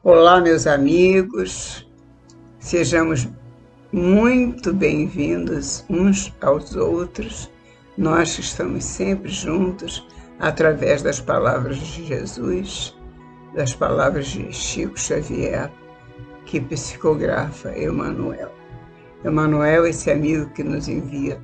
Olá, meus amigos, sejamos muito bem-vindos uns aos outros. Nós estamos sempre juntos através das palavras de Jesus, das palavras de Chico Xavier, que psicografa Emmanuel. Emmanuel, esse amigo que nos envia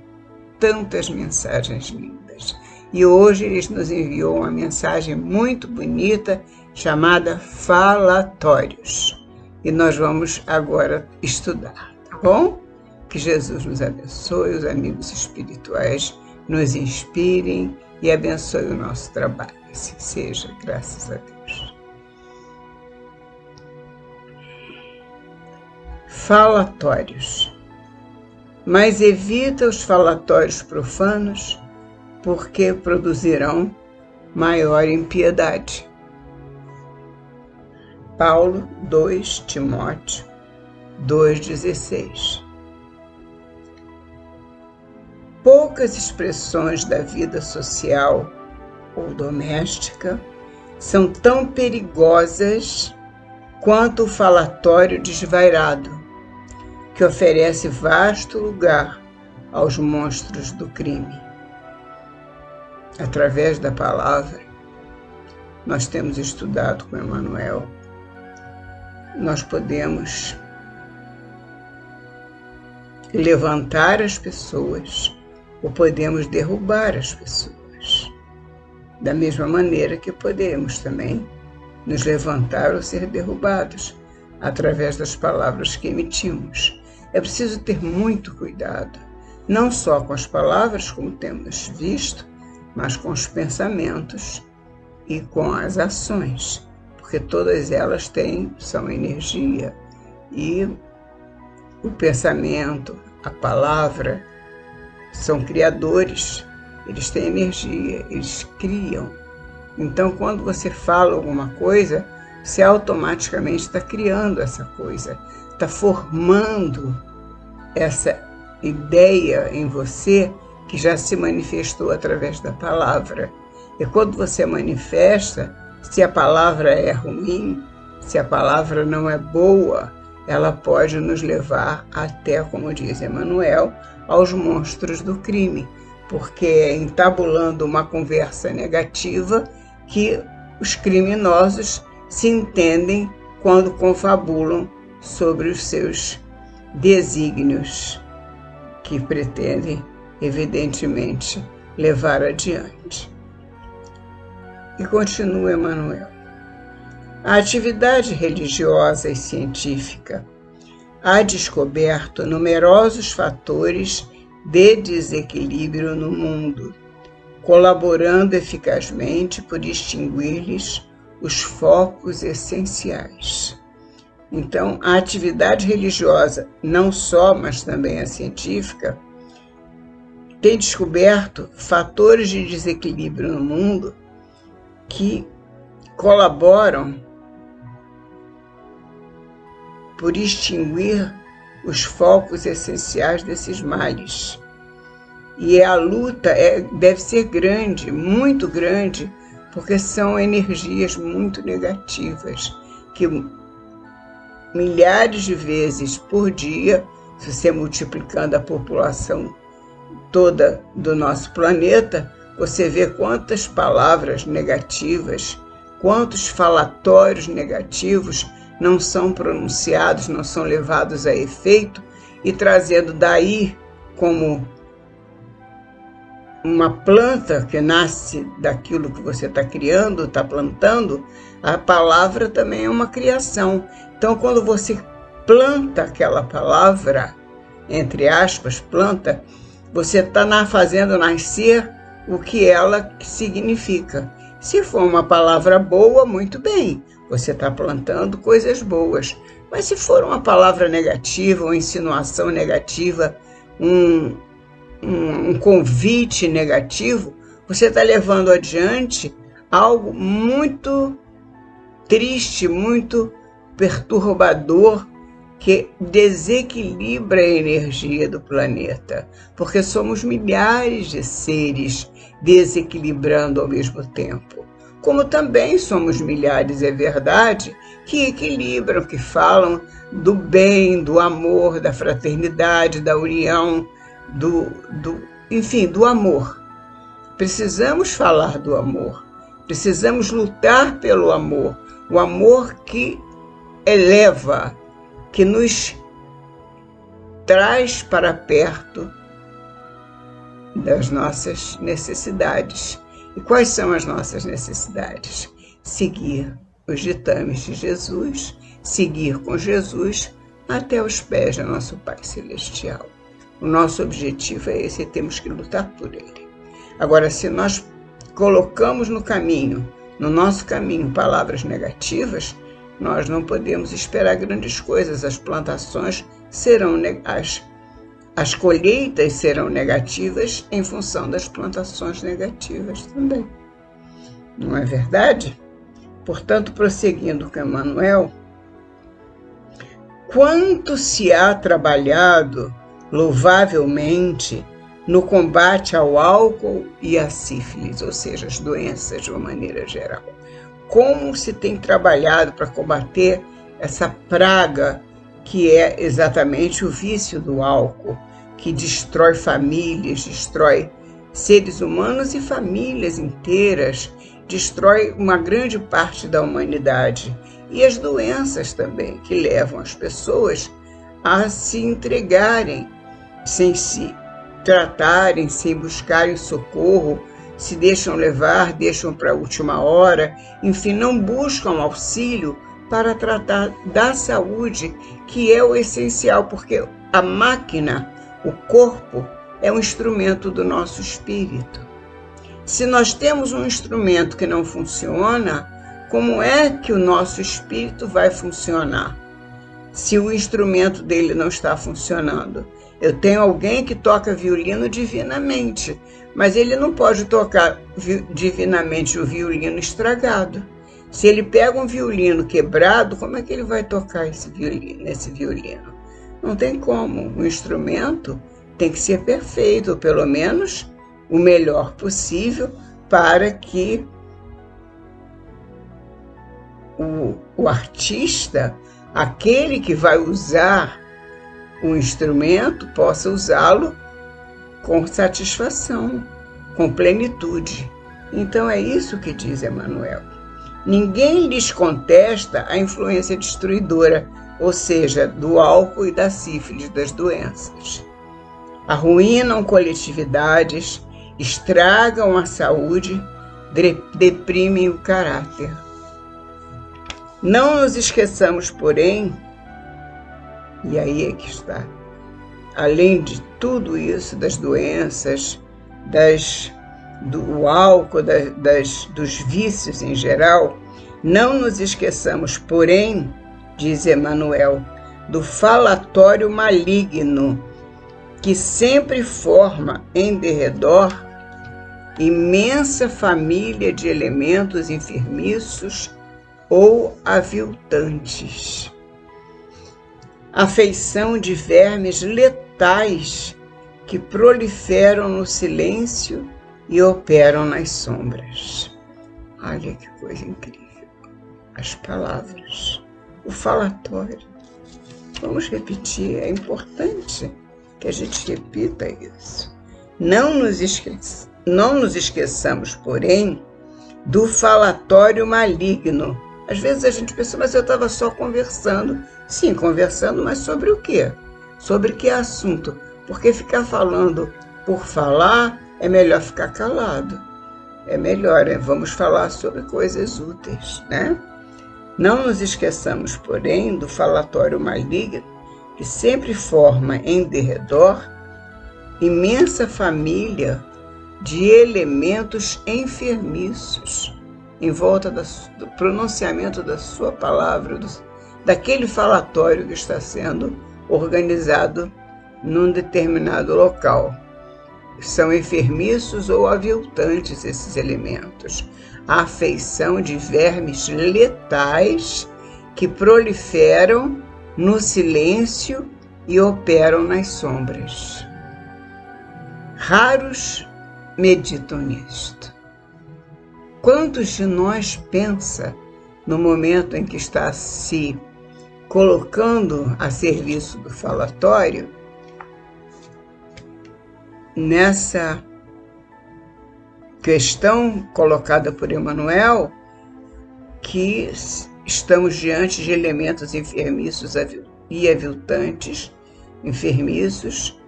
tantas mensagens lindas. E hoje ele nos enviou uma mensagem muito bonita chamada Falatórios. E nós vamos agora estudar, tá bom? Que Jesus nos abençoe, os amigos espirituais nos inspirem e abençoe o nosso trabalho. Assim seja, graças a Deus. Falatórios. Mas evita os falatórios profanos, porque produzirão maior impiedade. Paulo 2 Timóteo 2,16. Poucas expressões da vida social ou doméstica são tão perigosas quanto o falatório desvairado, que oferece vasto lugar aos monstros do crime. Através da palavra, nós temos estudado com Emmanuel, nós podemos levantar as pessoas ou podemos derrubar as pessoas. Da mesma maneira que podemos também nos levantar ou ser derrubados através das palavras que emitimos. É preciso ter muito cuidado, não só com as palavras, como temos visto, mas com os pensamentos e com as ações, porque todas elas são energia. E o pensamento, a palavra, são criadores, eles têm energia, eles criam. Então, quando você fala alguma coisa, você automaticamente está criando essa coisa, está formando essa ideia em você que já se manifestou através da palavra. E quando você manifesta, se a palavra é ruim, se a palavra não é boa, ela pode nos levar até, como diz Emmanuel, aos monstros do crime, porque é entabulando uma conversa negativa que os criminosos se entendem quando confabulam sobre os seus desígnios que pretendem, evidentemente, levar adiante. E continua Emmanuel. A atividade religiosa e científica ha descoberto numerosos fatores de desequilíbrio no mundo, colaborando eficazmente por extinguir-lhes os focos essenciais. Então, a atividade religiosa, não só, mas também a científica, tem descoberto fatores de desequilíbrio no mundo que colaboram por extinguir os focos essenciais desses males. E a luta deve ser grande, muito grande, porque são energias muito negativas, que milhares de vezes por dia, se você multiplicando a população toda do nosso planeta, você vê quantas palavras negativas, quantos falatórios negativos não são pronunciados, não são levados a efeito, e trazendo daí como uma planta que nasce daquilo que você está criando, está plantando, a palavra também é uma criação. Então, quando você planta aquela palavra, entre aspas, planta, você está fazendo nascer o que ela significa. Se for uma palavra boa, muito bem, você está plantando coisas boas. Mas se for uma palavra negativa, uma insinuação negativa, um convite negativo, você está levando adiante algo muito triste, muito perturbador, que desequilibra a energia do planeta, porque somos milhares de seres desequilibrando ao mesmo tempo. como também somos milhares, é verdade, que equilibram, que falam do bem, do amor, da fraternidade, da união, enfim, do amor. Precisamos falar do amor, precisamos lutar pelo amor, o amor que eleva, que nos traz para perto das nossas necessidades. E quais são as nossas necessidades? Seguir os ditames de Jesus, seguir com Jesus até os pés do nosso Pai Celestial. O nosso objetivo é esse e temos que lutar por ele. Agora, se nós colocamos no nosso caminho, palavras negativas, nós não podemos esperar grandes coisas. As plantações serão as colheitas serão negativas em função das plantações negativas também. Não é verdade? Portanto, prosseguindo com Emmanuel, quanto se há trabalhado louvavelmente no combate ao álcool e à sífilis, ou seja, as doenças de uma maneira geral. Como se tem trabalhado para combater essa praga que é exatamente o vício do álcool, que destrói famílias, destrói seres humanos e famílias inteiras, destrói uma grande parte da humanidade. E as doenças também, que levam as pessoas a se entregarem, sem se tratarem, sem buscarem socorro, se deixam levar, deixam para a última hora, enfim, não buscam auxílio para tratar da saúde, que é o essencial, porque a máquina, o corpo, é um instrumento do nosso espírito. Se nós temos um instrumento que não funciona, como é que o nosso espírito vai funcionar? Se o instrumento dele não está funcionando. Eu tenho alguém que toca violino divinamente, mas ele não pode tocar divinamente o violino estragado. Se ele pega um violino quebrado, como é que ele vai tocar esse violino? Não tem como. O instrumento tem que ser perfeito, ou pelo menos o melhor possível, para que o artista, aquele que vai usar o instrumento, possa usá-lo com satisfação, com plenitude. Então é isso que diz Emmanuel. Ninguém lhes contesta a influência destruidora, ou seja, do álcool e da sífilis, das doenças. Arruinam coletividades, estragam a saúde, deprimem o caráter. Não nos esqueçamos, porém, e aí é que está, além de tudo isso, das doenças, do álcool, dos vícios em geral, não nos esqueçamos, porém, diz Emmanuel, do falatório maligno, que sempre forma em derredor imensa família de elementos enfermiços ou aviltantes. Afeição de vermes letais que proliferam no silêncio e operam nas sombras. Olha que coisa incrível. As palavras, o falatório. Vamos repetir, é importante que a gente repita isso. Não nos esqueçamos, porém, do falatório maligno. Às vezes a gente pensa, mas eu estava só conversando. Sim, conversando, mas sobre o quê? Sobre que assunto? Porque ficar falando por falar é melhor ficar calado. É melhor, vamos falar sobre coisas úteis, né? Não nos esqueçamos, porém, do falatório maligno, que sempre forma em derredor imensa família de elementos enfermiços em volta do pronunciamento da sua palavra, daquele falatório que está sendo organizado num determinado local. São enfermiços ou aviltantes esses elementos. A afeição de vermes letais que proliferam no silêncio e operam nas sombras. Raros meditam nisto. Quantos de nós pensa no momento em que está se colocando a serviço do falatório, nessa questão colocada por Emmanuel, que estamos diante de elementos enfermiços e aviltantes, enfermiços,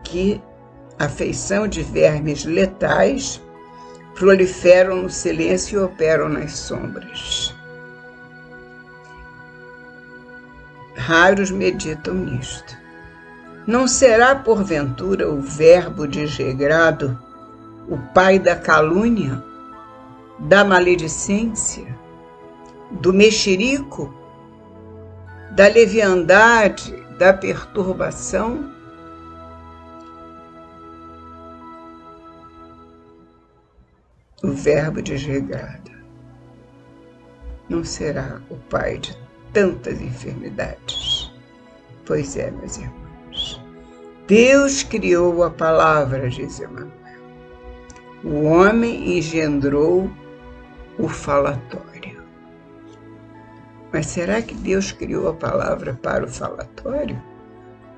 que a feição de vermes letais proliferam no silêncio e operam nas sombras. Raros meditam nisto. Não será, porventura, o verbo desregrado o pai da calúnia, da maledicência, do mexerico, da leviandade, da perturbação? O verbo desregrado não será o pai de tantas enfermidades. Pois é, meus irmãos, Deus criou a palavra, diz Emmanuel. O homem engendrou o falatório. Mas será que Deus criou a palavra para o falatório?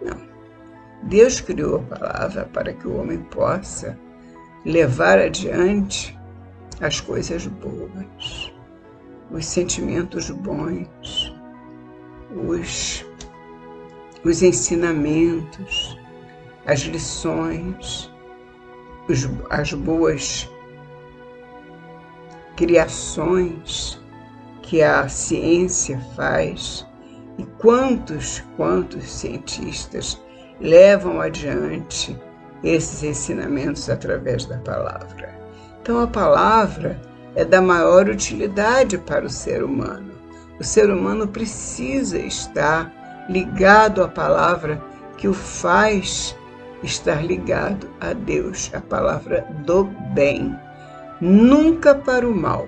Não. Deus criou a palavra para que o homem possa levar adiante as coisas boas, os sentimentos bons, os ensinamentos, as lições, as boas criações que a ciência faz. E quantos cientistas levam adiante esses ensinamentos através da palavra. Então a palavra é da maior utilidade para o ser humano. O ser humano precisa estar ligado à palavra que o faz estar ligado a Deus, a palavra do bem, nunca para o mal.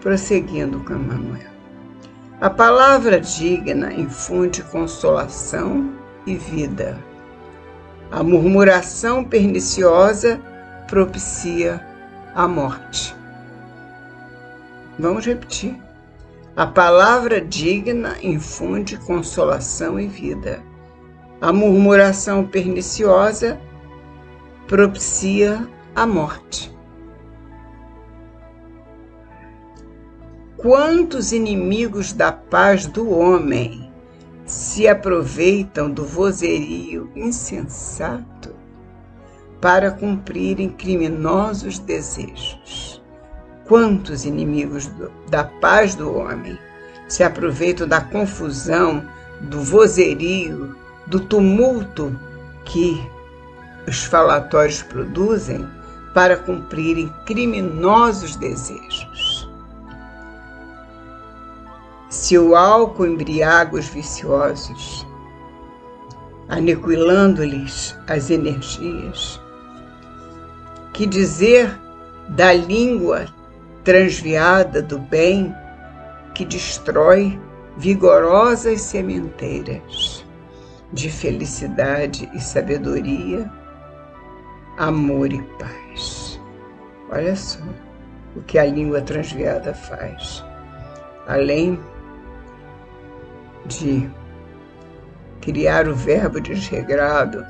Prosseguindo com Emmanuel. A palavra digna infunde consolação e vida. A murmuração perniciosa propicia a morte. Vamos repetir. A palavra digna infunde consolação e vida. A murmuração perniciosa propicia a morte. Quantos inimigos da paz do homem se aproveitam do vozerio insensato para cumprirem criminosos desejos? Quantos inimigos da paz do homem se aproveitam da confusão, do vozerio, do tumulto que os falatórios produzem para cumprirem criminosos desejos? Se o álcool embriaga os viciosos, aniquilando-lhes as energias, que dizer da língua transviada do bem que destrói vigorosas sementeiras de felicidade e sabedoria, amor e paz. Olha só o que a língua transviada faz. Além de criar o verbo desregrado,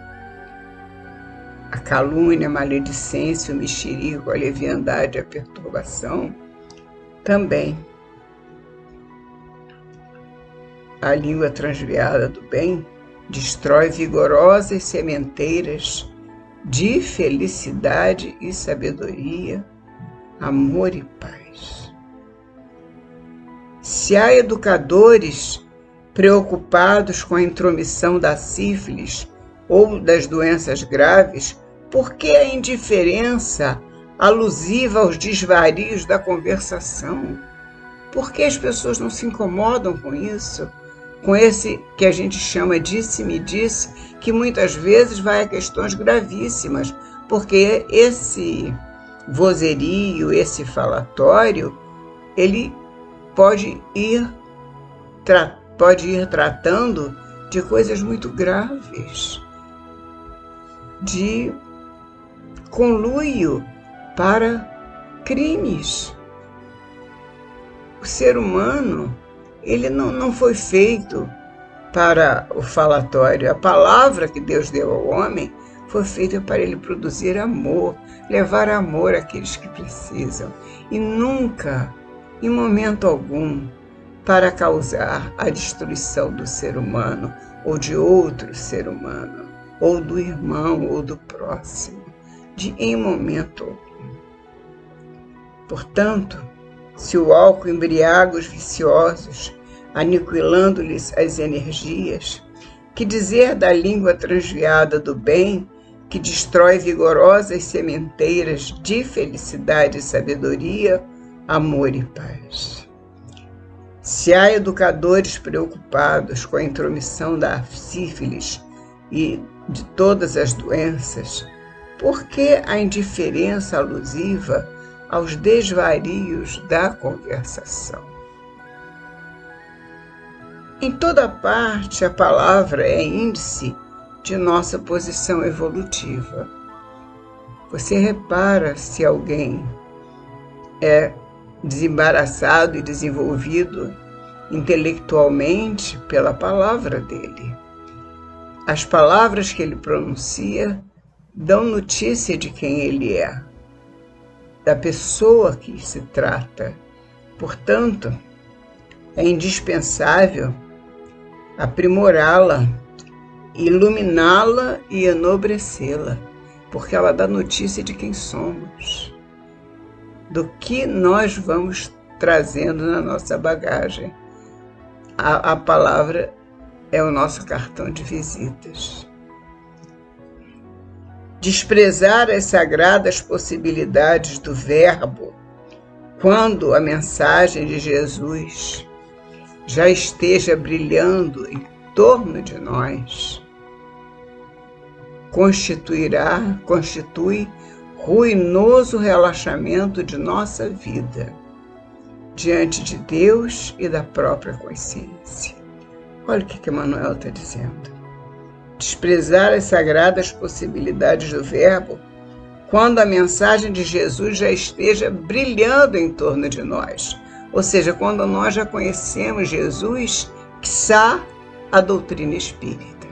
a calúnia, a maledicência, o mexerico, a leviandade, a perturbação, também a língua transviada do bem destrói vigorosas sementeiras de felicidade e sabedoria, amor e paz. Se há educadores preocupados com a intromissão da sífilis ou das doenças graves, por que a indiferença alusiva aos desvarios da conversação? Por que as pessoas não se incomodam com isso? Com esse que a gente chama disse-me-disse, que muitas vezes vai a questões gravíssimas, porque esse vozerio, esse falatório, ele pode ir tratando de coisas muito graves, de conluio para crimes. O ser humano, ele não foi feito para o falatório. A palavra que Deus deu ao homem foi feita para ele produzir amor, levar amor àqueles que precisam. E nunca, em momento algum, para causar a destruição do ser humano, ou de outro ser humano, ou do irmão, ou do próximo, em momento algum. Portanto, se o álcool embriaga os viciosos, aniquilando-lhes as energias, que dizer da língua transviada do bem, que destrói vigorosas sementeiras de felicidade e sabedoria, amor e paz. Se há educadores preocupados com a intromissão da sífilis e de todas as doenças, por que a indiferença alusiva aos desvarios da conversação? Em toda parte, a palavra é índice de nossa posição evolutiva. Você repara se alguém é desembaraçado e desenvolvido intelectualmente pela palavra dele. As palavras que ele pronuncia dão notícia de quem ele é, da pessoa que se trata. Portanto, é indispensável aprimorá-la, iluminá-la e enobrecê-la, porque ela dá notícia de quem somos, do que nós vamos trazendo na nossa bagagem. A palavra é o nosso cartão de visitas. Desprezar as sagradas possibilidades do Verbo, quando a mensagem de Jesus já esteja brilhando em torno de nós, constitui ruinoso relaxamento de nossa vida diante de Deus e da própria consciência. Olha o que Emmanuel está dizendo. Desprezar as sagradas possibilidades do Verbo quando a mensagem de Jesus já esteja brilhando em torno de nós. Ou seja, quando nós já conhecemos Jesus, quiçá a doutrina espírita.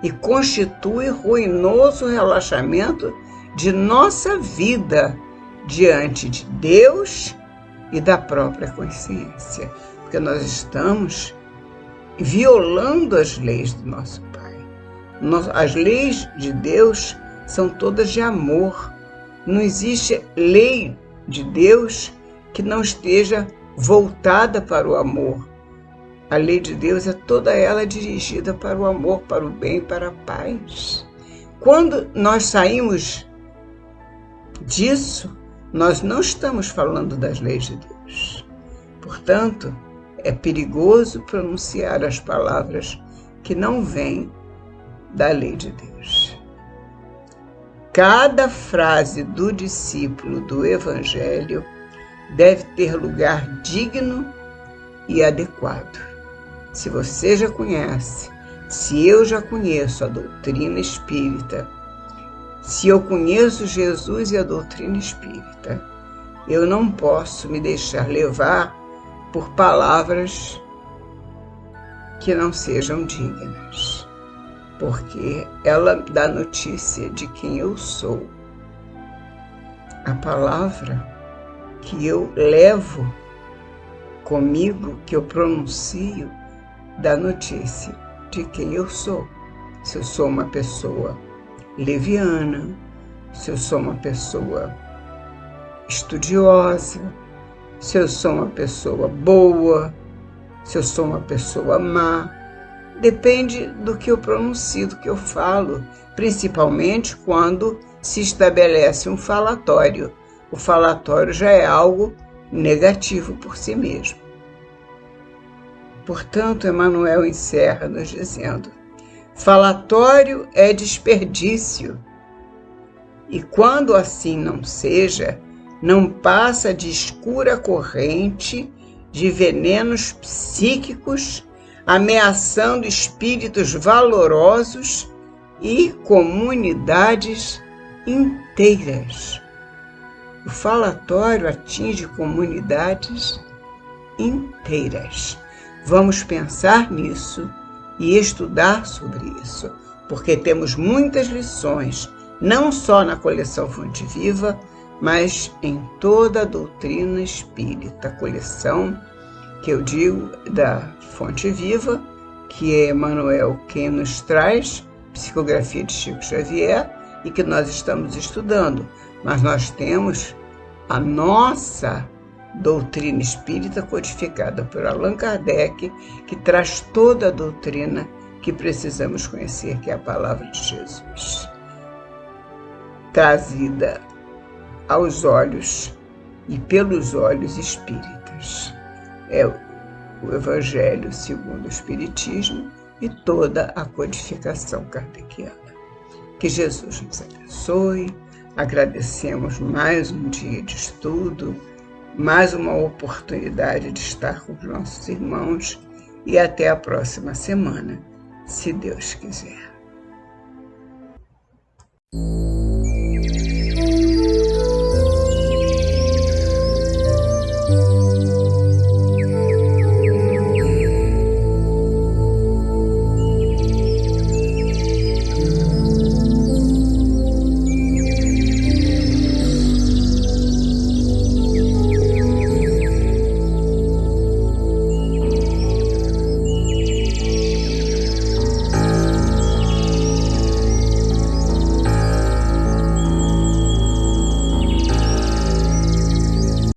E constitui ruinoso relaxamento de nossa vida diante de Deus e da própria consciência. Porque nós estamos violando as leis do nosso Pai. As leis de Deus são todas de amor. Não existe lei de Deus que não esteja voltada para o amor. A lei de Deus é toda ela dirigida para o amor, para o bem, para a paz. Quando nós saímos disso, nós não estamos falando das leis de Deus. Portanto, é perigoso pronunciar as palavras que não vêm da lei de Deus. Cada frase do discípulo do Evangelho deve ter lugar digno e adequado. Se você já conhece, se eu já conheço a doutrina espírita, se eu conheço Jesus e a doutrina espírita, eu não posso me deixar levar por palavras que não sejam dignas, porque ela dá notícia de quem eu sou. A palavra que eu levo comigo, que eu pronuncio, dá notícia de quem eu sou. Se eu sou uma pessoa leviana, se eu sou uma pessoa estudiosa, se eu sou uma pessoa boa, se eu sou uma pessoa má, depende do que eu pronuncio, do que eu falo, principalmente quando se estabelece um falatório. O falatório já é algo negativo por si mesmo. Portanto, Emmanuel encerra nos dizendo: falatório é desperdício, e quando assim não seja, não passa de escura corrente de venenos psíquicos, ameaçando espíritos valorosos e comunidades inteiras. O falatório atinge comunidades inteiras. Vamos pensar nisso e estudar sobre isso, porque temos muitas lições, não só na coleção Fonte Viva, mas em toda a doutrina espírita, a coleção que eu digo da Fonte Viva, que é Emmanuel quem nos traz, psicografia de Chico Xavier, e que nós estamos estudando. Mas nós temos a nossa doutrina espírita codificada por Allan Kardec, que traz toda a doutrina que precisamos conhecer, que é a palavra de Jesus, trazida aos olhos e pelos olhos espíritas. É o Evangelho segundo o Espiritismo e toda a codificação kardeciana. Que Jesus nos abençoe. Agradecemos mais um dia de estudo, mais uma oportunidade de estar com os nossos irmãos e até a próxima semana, se Deus quiser.